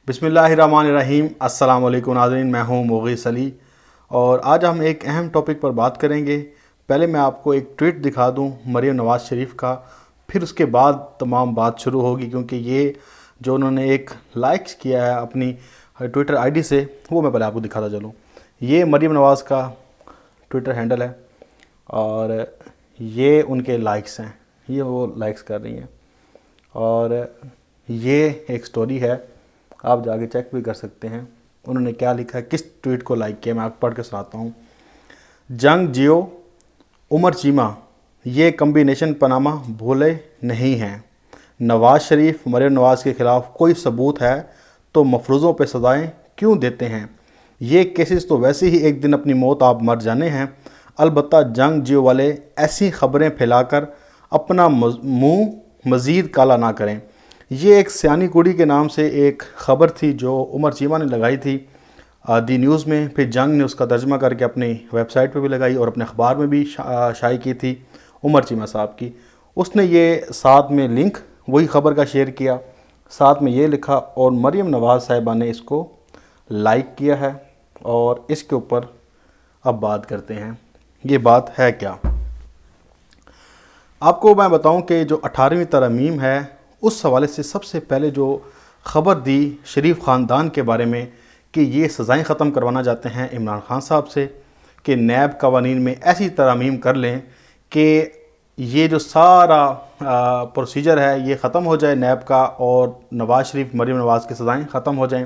بسم اللہ الرحمن الرحیم۔ السلام علیکم ناظرین، میں ہوں مغیث علی اور آج ہم ایک اہم ٹاپک پر بات کریں گے۔ پہلے میں آپ کو ایک ٹویٹ دکھا دوں مریم نواز شریف کا، پھر اس کے بعد تمام بات شروع ہوگی، کیونکہ یہ جو انہوں نے ایک لائکس کیا ہے اپنی ٹویٹر آئی ڈی سے، وہ میں پہلے آپ کو دکھاتا چلوں۔ یہ مریم نواز کا ٹویٹر ہینڈل ہے اور یہ ان کے لائکس ہیں، یہ وہ لائکس کر رہی ہیں اور یہ ایک سٹوری ہے، آپ جا کے چیک بھی کر سکتے ہیں انہوں نے کیا لکھا ہے، کس ٹویٹ کو لائک کیا۔ میں آپ کو پڑھ کے سناتا ہوں۔ جنگ جیو عمر چیمہ، یہ کمبینیشن پاناما بھولے نہیں ہیں۔ نواز شریف مریم نواز کے خلاف کوئی ثبوت ہے تو مفروضوں پہ سزائیں کیوں دیتے ہیں؟ یہ کیسز تو ویسے ہی ایک دن اپنی موت آپ مر جانے ہیں۔ البتہ جنگ جیو والے ایسی خبریں پھیلا کر اپنا منہ مزید کالا نہ کریں۔ یہ ایک سیانی کڑی کے نام سے ایک خبر تھی جو عمر چیمہ نے لگائی تھی دی نیوز میں، پھر جنگ نے اس کا ترجمہ کر کے اپنی ویب سائٹ پہ بھی لگائی اور اپنے اخبار میں بھی شائع کی تھی عمر چیمہ صاحب کی۔ اس نے یہ ساتھ میں لنک وہی خبر کا شیئر کیا، ساتھ میں یہ لکھا اور مریم نواز صاحبہ نے اس کو لائک کیا ہے اور اس کے اوپر اب بات کرتے ہیں۔ یہ بات ہے کیا؟ آپ کو میں بتاؤں کہ جو 18ویں ترمیم ہے اس حوالے سے سب سے پہلے جو خبر دی شریف خاندان کے بارے میں کہ یہ سزائیں ختم کروانا چاہتے ہیں عمران خان صاحب سے، کہ نیب قوانین میں ایسی ترامیم کر لیں کہ یہ جو سارا پروسیجر ہے یہ ختم ہو جائے نیب کا، اور نواز شریف مریم نواز کی سزائیں ختم ہو جائیں،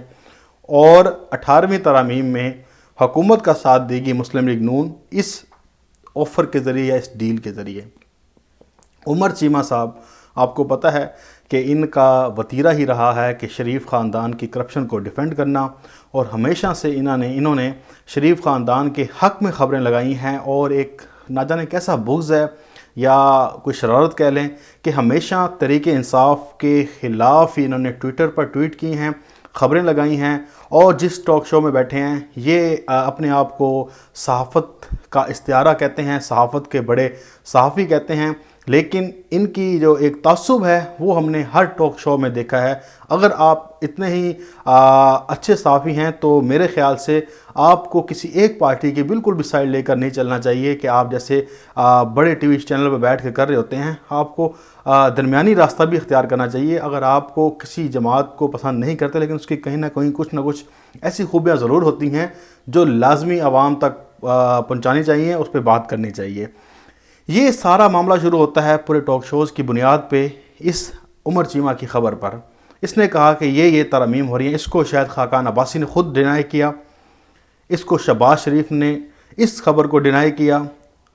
اور 18ویں ترامیم میں حکومت کا ساتھ دے گی مسلم لیگ نون اس آفر کے ذریعے یا اس ڈیل کے ذریعے۔ عمر چیمہ صاحب آپ کو پتہ ہے کہ ان کا وتیرہ ہی رہا ہے کہ شریف خاندان کی کرپشن کو ڈیفینڈ کرنا، اور ہمیشہ سے انہوں نے شریف خاندان کے حق میں خبریں لگائی ہیں، اور ایک نہ جانے کیسا بغض ہے یا کوئی شرارت کہہ لیں کہ ہمیشہ تحریک انصاف کے خلاف ہی انہوں نے ٹویٹر پر ٹویٹ کی ہیں، خبریں لگائی ہیں، اور جس ٹاک شو میں بیٹھے ہیں یہ اپنے آپ کو صحافت کا استعارہ کہتے ہیں، صحافت کے بڑے صحافی کہتے ہیں، لیکن ان کی جو ایک تعصب ہے وہ ہم نے ہر ٹاک شو میں دیکھا ہے۔ اگر آپ اتنے ہی اچھے صحافی ہیں تو میرے خیال سے آپ کو کسی ایک پارٹی کی بالکل بھی سائڈ لے کر نہیں چلنا چاہیے کہ آپ جیسے بڑے ٹی وی چینل پہ بیٹھ کے کر رہے ہوتے ہیں، آپ کو درمیانی راستہ بھی اختیار کرنا چاہیے۔ اگر آپ کو کسی جماعت کو پسند نہیں کرتے لیکن اس کی کہیں نہ کہیں کچھ نہ کچھ ایسی خوبیاں ضرور ہوتی ہیں جو لازمی عوام تک پہنچانی چاہیے، اس پہ بات کرنی چاہیے۔ یہ سارا معاملہ شروع ہوتا ہے پورے ٹاک شوز کی بنیاد پہ اس عمر چیمہ کی خبر پر۔ اس نے کہا کہ یہ ترامیم ہو رہی ہیں، اس کو شاید خاقان عباسی نے خود ڈینائی کیا، اس کو شہباز شریف نے اس خبر کو ڈینائی کیا،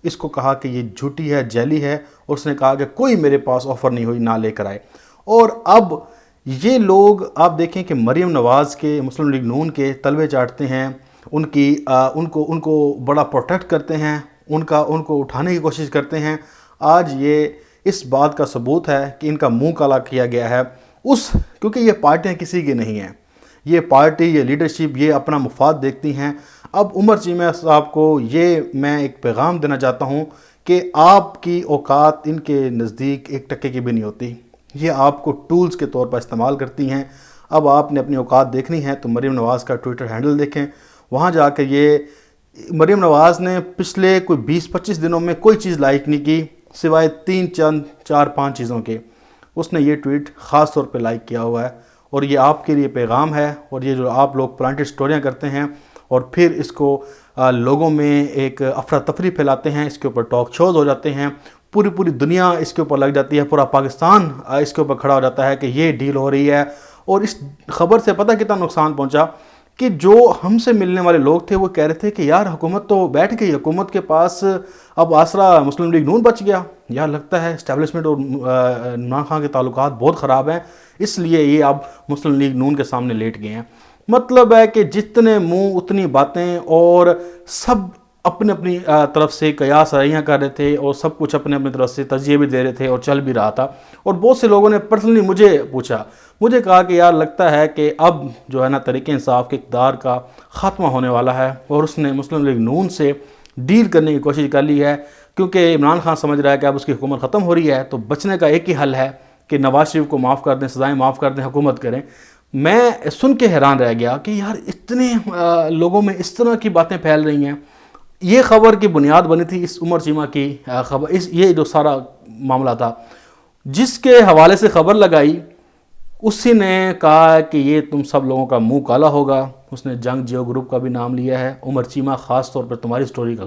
اس کو کہا کہ یہ جھوٹی ہے، جعلی ہے، اور اس نے کہا کہ کوئی میرے پاس آفر نہیں ہوئی، نہ لے کر آئے۔ اور اب یہ لوگ آپ دیکھیں کہ مریم نواز کے مسلم لیگ نون کے تلوے چاٹتے ہیں، ان کو بڑا پروٹیکٹ کرتے ہیں، ان کو اٹھانے کی کوشش کرتے ہیں۔ آج یہ اس بات کا ثبوت ہے کہ ان کا منہ کالا کیا گیا ہے، کیونکہ یہ پارٹیاں کسی کی نہیں ہیں، یہ پارٹی، یہ لیڈرشپ، یہ اپنا مفاد دیکھتی ہیں۔ اب عمر چیمہ صاحب کو یہ میں ایک پیغام دینا چاہتا ہوں کہ آپ کی اوقات ان کے نزدیک 1% کی بھی نہیں ہوتی، یہ آپ کو ٹولز کے طور پر استعمال کرتی ہیں۔ اب آپ نے اپنی اوقات دیکھنی ہے تو مریم نواز کا ٹویٹر ہینڈل دیکھیں، وہاں جا کے یہ مریم نواز نے پچھلے کوئی 20-25 دنوں میں کوئی چیز لائک نہیں کی سوائے 4-5 چیزوں کے۔ اس نے یہ ٹویٹ خاص طور پہ لائک کیا ہوا ہے، اور یہ آپ کے لیے پیغام ہے، اور یہ جو آپ لوگ پلانٹڈ سٹوریاں کرتے ہیں اور پھر اس کو لوگوں میں ایک افراتفری پھیلاتے ہیں، اس کے اوپر ٹاک شوز ہو جاتے ہیں، پوری دنیا اس کے اوپر لگ جاتی ہے، پورا پاکستان اس کے اوپر کھڑا ہو جاتا ہے کہ یہ ڈیل ہو رہی ہے۔ اور اس خبر سے پتہ کتنا نقصان پہنچا کہ جو ہم سے ملنے والے لوگ تھے وہ کہہ رہے تھے کہ یار حکومت تو بیٹھ گئی، حکومت کے پاس اب آسرا مسلم لیگ نون بچ گیا، یار لگتا ہے اسٹیبلشمنٹ اور عمران خان کے تعلقات بہت خراب ہیں، اس لیے یہ اب مسلم لیگ نون کے سامنے لیٹ گئے ہیں۔ مطلب ہے کہ جتنے منہ اتنی باتیں، اور سب اپنی طرف سے قیاس رائیاں کر رہے تھے، اور سب کچھ اپنی طرف سے تجزیے بھی دے رہے تھے، اور چل بھی رہا تھا۔ اور بہت سے لوگوں نے پرسنلی مجھے کہا کہ یار لگتا ہے کہ اب جو ہے نا تحریک انصاف کے اقتدار کا خاتمہ ہونے والا ہے، اور اس نے مسلم لیگ نون سے ڈیل کرنے کی کوشش کر لی ہے، کیونکہ عمران خان سمجھ رہا ہے کہ اب اس کی حکومت ختم ہو رہی ہے، تو بچنے کا ایک ہی حل ہے کہ نواز شریف کو معاف کر دیں، سزائیں معاف کر دیں، حکومت کریں۔ میں سن کے حیران رہ گیا کہ یار اتنے لوگوں میں اس طرح کی باتیں پھیل رہی ہیں. یہ خبر کی بنیاد بنی تھی اس عمر چیمہ کی خبر، یہ جو سارا معاملہ تھا، جس کے حوالے سے خبر لگائی اسی نے کہا کہ یہ تم سب لوگوں کا منہ کالا ہوگا. اس نے جنگ جیو گروپ کا بھی نام لیا ہے، عمر چیمہ خاص طور پر تمہاری سٹوری کا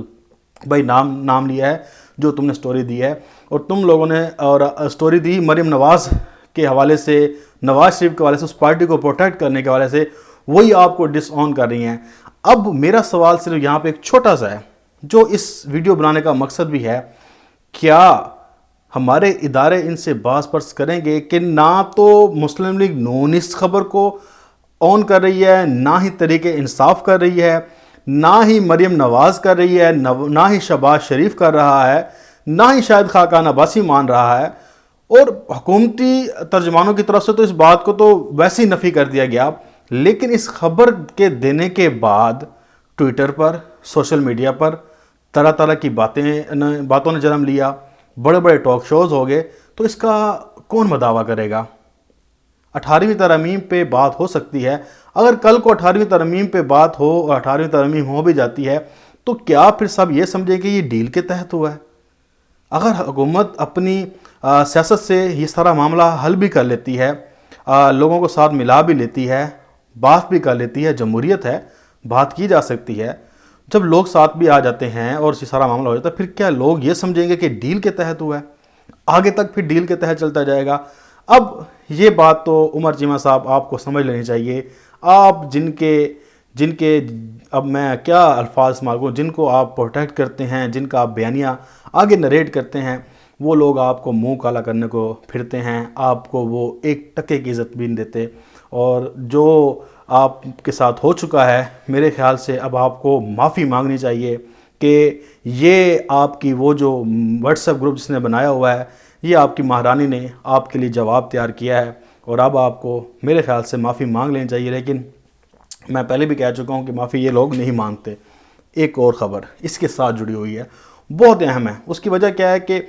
بھائی نام لیا ہے جو تم نے سٹوری دی ہے، اور تم لوگوں نے اور سٹوری دی مریم نواز کے حوالے سے، نواز شریف کے حوالے سے، اس پارٹی کو پروٹیکٹ کرنے کے حوالے سے، وہی آپ کو ڈس آن کر رہی ہیں. اب میرا سوال صرف یہاں پہ ایک چھوٹا سا ہے جو اس ویڈیو بنانے کا مقصد بھی ہے، کیا ہمارے ادارے ان سے باز پرس کریں گے کہ نہ تو مسلم لیگ نون اس خبر کو آن کر رہی ہے، نہ ہی تحریک انصاف کر رہی ہے، نہ ہی مریم نواز کر رہی ہے، نہ ہی شہباز شریف کر رہا ہے، نہ ہی شاید خاقان عباسی مان رہا ہے، اور حکومتی ترجمانوں کی طرف سے تو اس بات کو تو ویسے ہی نفی کر دیا گیا. لیکن اس خبر کے دینے کے بعد ٹویٹر پر، سوشل میڈیا پر طرح طرح کی باتوں نے جنم لیا، بڑے بڑے ٹاک شوز ہو گئے. تو اس کا کون مداوع کرے گا؟ 18ویں ترمیم پہ بات ہو سکتی ہے. اگر کل کو 18ویں ترمیم پہ بات ہو اور 18ویں ترمیم ہو بھی جاتی ہے تو کیا پھر سب یہ سمجھے کہ یہ ڈیل کے تحت ہوا ہے؟ اگر حکومت اپنی سیاست سے یہ سارا معاملہ حل بھی کر لیتی ہے، لوگوں کو ساتھ ملا بھی لیتی ہے، بات بھی کر لیتی ہے، جمہوریت ہے، بات کی جا سکتی ہے، جب لوگ ساتھ بھی آ جاتے ہیں اور یہ سارا معاملہ ہو جاتا ہے، پھر کیا لوگ یہ سمجھیں گے کہ ڈیل کے تحت ہوا ہے؟ آگے تک پھر ڈیل کے تحت چلتا جائے گا. اب یہ بات تو عمر چیمہ صاحب آپ کو سمجھ لینی چاہیے. آپ جن کے اب میں کیا الفاظ مانگوں، جن کو آپ پروٹیکٹ کرتے ہیں، جن کا آپ بیانیہ آگے نریٹ کرتے ہیں، وہ لوگ آپ کو منہ کالا کرنے کو پھرتے ہیں، آپ کو وہ ایک ٹکے کی عزت بھی نہیں دیتے. اور جو آپ کے ساتھ ہو چکا ہے، میرے خیال سے اب آپ کو معافی مانگنی چاہیے کہ یہ آپ کی وہ جو واٹس ایپ گروپ جس نے بنایا ہوا ہے، یہ آپ کی مہارانی نے آپ کے لیے جواب تیار کیا ہے، اور اب آپ کو میرے خیال سے معافی مانگ لینی چاہیے. لیکن میں پہلے بھی کہہ چکا ہوں کہ معافی یہ لوگ نہیں مانگتے. ایک اور خبر اس کے ساتھ جڑی ہوئی ہے، بہت اہم ہے. اس کی وجہ کیا ہے کہ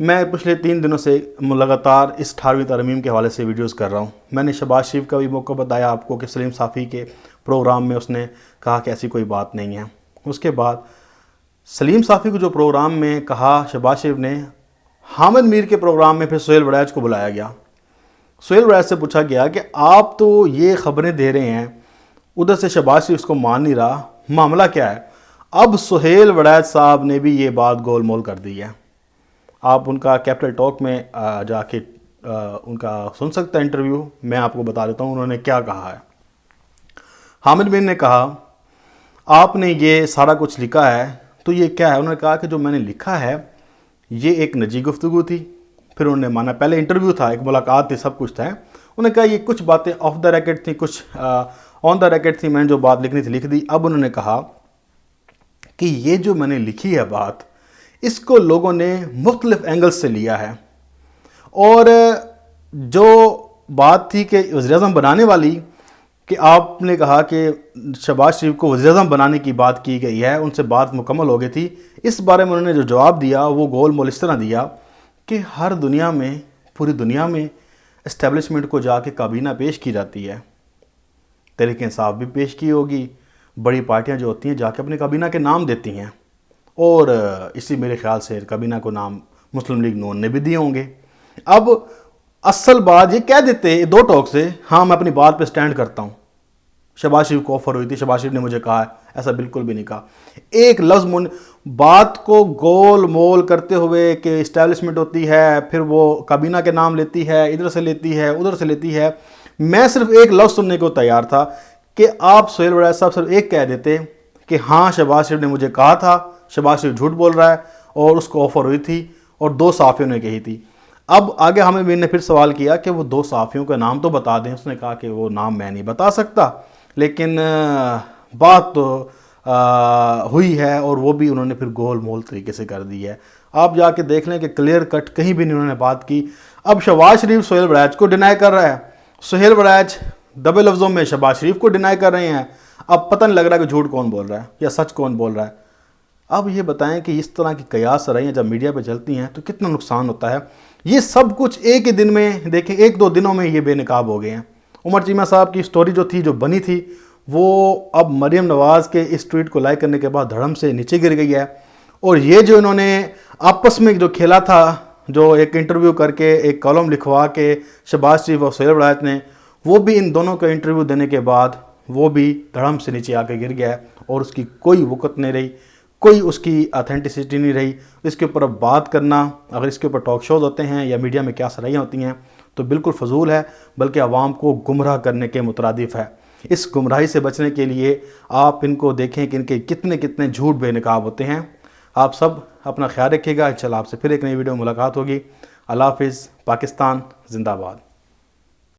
میں پچھلے 3 دنوں سے لگاتار اس 18ویں ترمیم کے حوالے سے ویڈیوز کر رہا ہوں. میں نے شہباز شریف کا بھی موقع بتایا آپ کو کہ سلیم صافی کے پروگرام میں اس نے کہا کہ ایسی کوئی بات نہیں ہے. اس کے بعد سلیم صافی کو جو پروگرام میں کہا شہباز شریف نے، حامد میر کے پروگرام میں پھر سہیل وڑیچ کو بلایا گیا. سہیل وڑیچ سے پوچھا گیا کہ آپ تو یہ خبریں دے رہے ہیں، ادھر سے شہباز شریف اس کو مان نہیں رہا، معاملہ کیا ہے؟ اب سہیل وڑیچ صاحب نے بھی یہ بات گول مول کر دی ہے. آپ ان کا کیپٹل ٹاک میں جا کے ان کا سن سکتا ہے انٹرویو. میں آپ کو بتا دیتا ہوں انہوں نے کیا کہا ہے. حامد میر نے کہا آپ نے یہ سارا کچھ لکھا ہے تو یہ کیا ہے؟ انہوں نے کہا کہ جو میں نے لکھا ہے یہ ایک نجی گفتگو تھی. پھر انہوں نے مانا پہلے انٹرویو تھا، ایک ملاقات تھی، سب کچھ تھا. انہوں نے کہا یہ کچھ باتیں آف دا ریکٹ تھیں، کچھ آن دا ریکٹ تھی، میں نے جو بات لکھنی تھی لکھ دی. اب انہوں نے کہا کہ یہ جو میں نے لکھی ہے بات، اس کو لوگوں نے مختلف اینگل سے لیا ہے، اور جو بات تھی کہ وزیراعظم بنانے والی، کہ آپ نے کہا کہ شہباز شریف کو وزیراعظم بنانے کی بات کی گئی ہے، ان سے بات مکمل ہو گئی تھی. اس بارے میں انہوں نے جو جواب دیا وہ گول مول اس طرح دیا کہ ہر دنیا میں، پوری دنیا میں اسٹیبلشمنٹ کو جا کے کابینہ پیش کی جاتی ہے. تحریک انصاف بھی پیش کی ہوگی، بڑی پارٹیاں جو ہوتی ہیں جا کے اپنے کابینہ کے نام دیتی ہیں، اور اسی میرے خیال سے کابینہ کو نام مسلم لیگ نون نے بھی دیے ہوں گے. اب اصل بات یہ کہہ دیتے 2 ٹاک سے، ہاں میں اپنی بات پہ سٹینڈ کرتا ہوں، شہباز شریف کو آفر ہوئی تھی، شہباز شریف نے مجھے کہا ہے، ایسا بالکل بھی نہیں کہا. ایک لفظ بات کو گول مول کرتے ہوئے کہ اسٹیبلشمنٹ ہوتی ہے، پھر وہ کابینہ کے نام لیتی ہے، ادھر سے لیتی ہے، ادھر سے لیتی ہے. میں صرف ایک لفظ سننے کو تیار تھا کہ آپ سہیل وڑیچ صاحب صرف ایک کہہ دیتے کہ ہاں شہباز شریف نے مجھے کہا تھا، شہباز شریف جھوٹ بول رہا ہے، اور اس کو آفر ہوئی تھی، اور 2 صحافیوں نے کہی تھی. اب آگے حامد میر نے پھر سوال کیا کہ وہ 2 صحافیوں کا نام تو بتا دیں. اس نے کہا کہ وہ نام میں نہیں بتا سکتا، لیکن بات تو ہوئی ہے، اور وہ بھی انہوں نے پھر گول مول طریقے سے کر دی ہے. آپ جا کے دیکھ لیں کہ کلیئر کٹ کہیں بھی نہیں انہوں نے بات کی. اب شہباز شریف سہیل وڑیچ کو ڈینائی کر رہا ہے، سہیل وڑیچ دبے لفظوں میں شہباز شریف کو ڈینائی کر رہے ہیں. اب پتہ نہیں لگ رہا کہ جھوٹ کون بول رہا ہے یا سچ کون بول رہا ہے. اب یہ بتائیں کہ اس طرح کی قیاس رائیاں جب میڈیا پہ چلتی ہیں تو کتنا نقصان ہوتا ہے. یہ سب کچھ ایک ہی دن میں دیکھیں، 1-2 دنوں میں یہ بے نقاب ہو گئے ہیں، عمر چیمہ صاحب کی سٹوری جو تھی، جو بنی تھی، وہ اب مریم نواز کے اس ٹویٹ کو لائک کرنے کے بعد دھڑم سے نیچے گر گئی ہے۔ اور یہ جو انہوں نے آپس میں جو کھیلا تھا، جو ایک انٹرویو کر کے ایک کالم لکھوا کے شہباز شریف اور سہیل ولایت نے، وہ بھی ان دونوں کا انٹرویو دینے کے بعد وہ بھی دھڑم سے نیچے آ کے گر گیا ہے، اور اس کی کوئی وقت نہیں رہی، کوئی اس کی اتھینٹسٹی نہیں رہی۔ اس کے اوپر اب بات کرنا، اگر اس کے اوپر ٹاک شوز ہوتے ہیں یا میڈیا میں کیا سرائیاں ہوتی ہیں، تو بالکل فضول ہے، بلکہ عوام کو گمراہ کرنے کے مترادف ہے۔ اس گمراہی سے بچنے کے لیے آپ ان کو دیکھیں کہ ان کے کتنے کتنے جھوٹ بے نقاب ہوتے ہیں۔ آپ سب اپنا خیال رکھیے گا، انشاءاللہ آپ سے پھر ایک نئی ویڈیو میں ملاقات ہوگی۔ اللہ حافظ۔ پاکستان زندہ باد۔